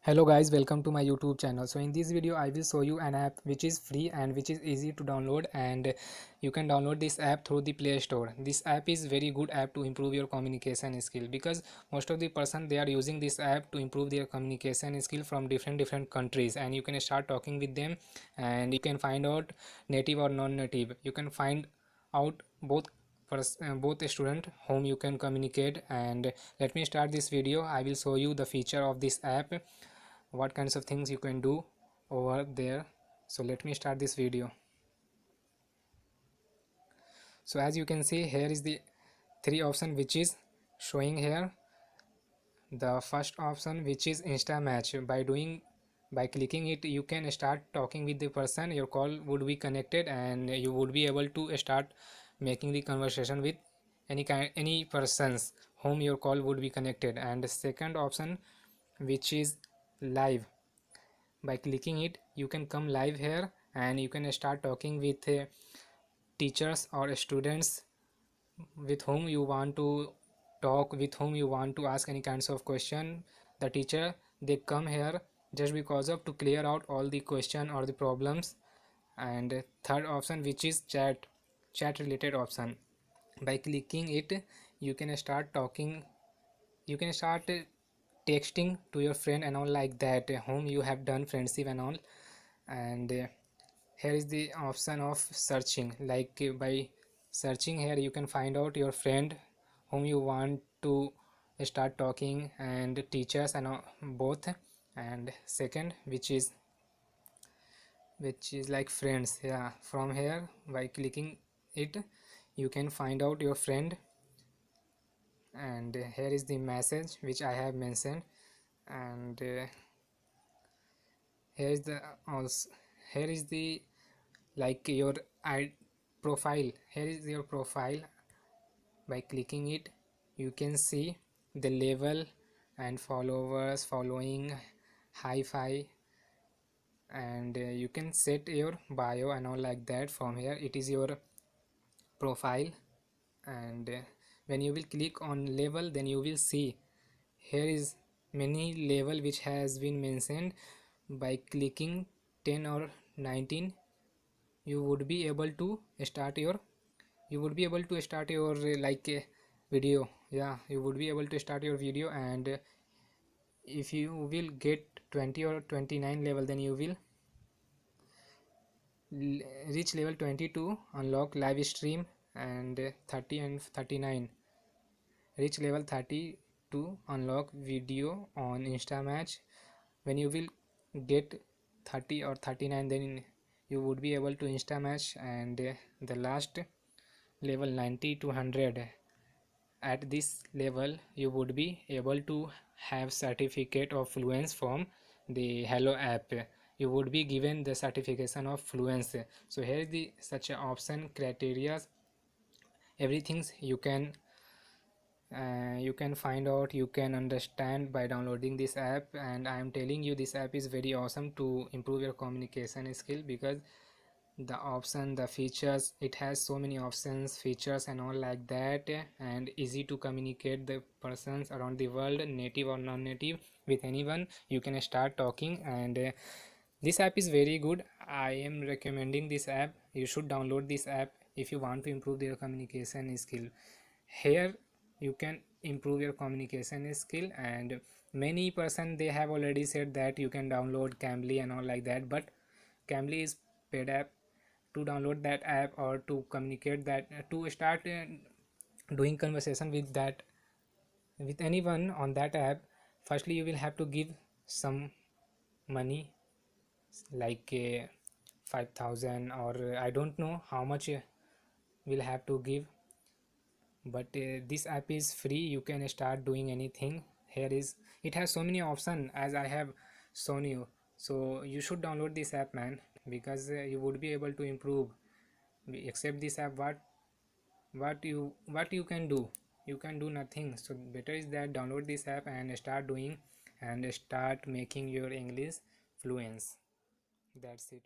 Hello guys, welcome to my YouTube channel. So in this video I will show you an app which is free and which is easy to download, and you can download this app through the Play Store. This app is very good app to improve your communication skill, because most of the person they are using this app to improve their communication skill from different countries, and you can start talking with them and you can find out native or non-native. You can find out both a student whom you can communicate. And let me start this video. I will show you the feature of this app, what kinds of things you can do over there. So let me start this video. So as you can see, here is the three option which is showing here. The first option, which is Insta Match. By clicking it, you can start talking with the person. Your call would be connected and you would be able to start making the conversation with any persons whom your call would be connected. And the second option, which is Live. By clicking it, you can come live here and you can start talking with teachers or students with whom you want to talk, with whom you want to ask any kinds of question. The teacher, they come here just because of to clear out all the question or the problems. And third option, which is chat related option. By clicking it, you can start talking, you can start texting to your friend and all like that, whom you have done friendship and all. And here is the option of searching. Like by searching here, you can find out your friend whom you want to start talking, and teachers and both. And second, which is like friends. Yeah, from here, by clicking it, you can find out your friend. And here is the message which I have mentioned. And here is the also, here is the like your profile. Here is your profile. By clicking it, you can see the level and followers, following, hi-fi. And you can set your bio and all like that. From here, it is your profile. And when you will click on level, then you will see here is many level which has been mentioned. By clicking 10 or 19, you would be able to start your video. Yeah, you would be able to start your video. And if you will get 20 or 29 level, then you will reach level 20 to unlock live stream. And 30 and 39, reach level 30 to unlock video on Instamatch. When you will get 30 or 39, then you would be able to Instamatch. And the last level 90 to 100, at this level you would be able to have certificate of fluence from the Hello app. You would be given the certification of fluence. So here is the such a option, criteria, everything you can find out, you can understand by downloading this app. And I am telling you, this app is very awesome to improve your communication skill, because the features, it has so many options, features and all like that. And easy to communicate the persons around the world, native or non-native, with anyone you can start talking. And this app is very good. I am recommending this app. You should download this app if you want to improve your communication skill. Here you can improve your communication skill. And many person, they have already said that you can download Cambly and all like that, but Cambly is paid app. To download that app or to communicate that, to start doing conversation with that, with anyone on that app, firstly you will have to give some money, like 5,000, or I don't know how much will have to give. But this app is free, you can start doing anything. Here is, it has so many options as I have shown you. So you should download this app, man, because you would be able to improve. Except this app, what you can do, you can do nothing. So better is that download this app and start doing, and start making your English fluence. That's it.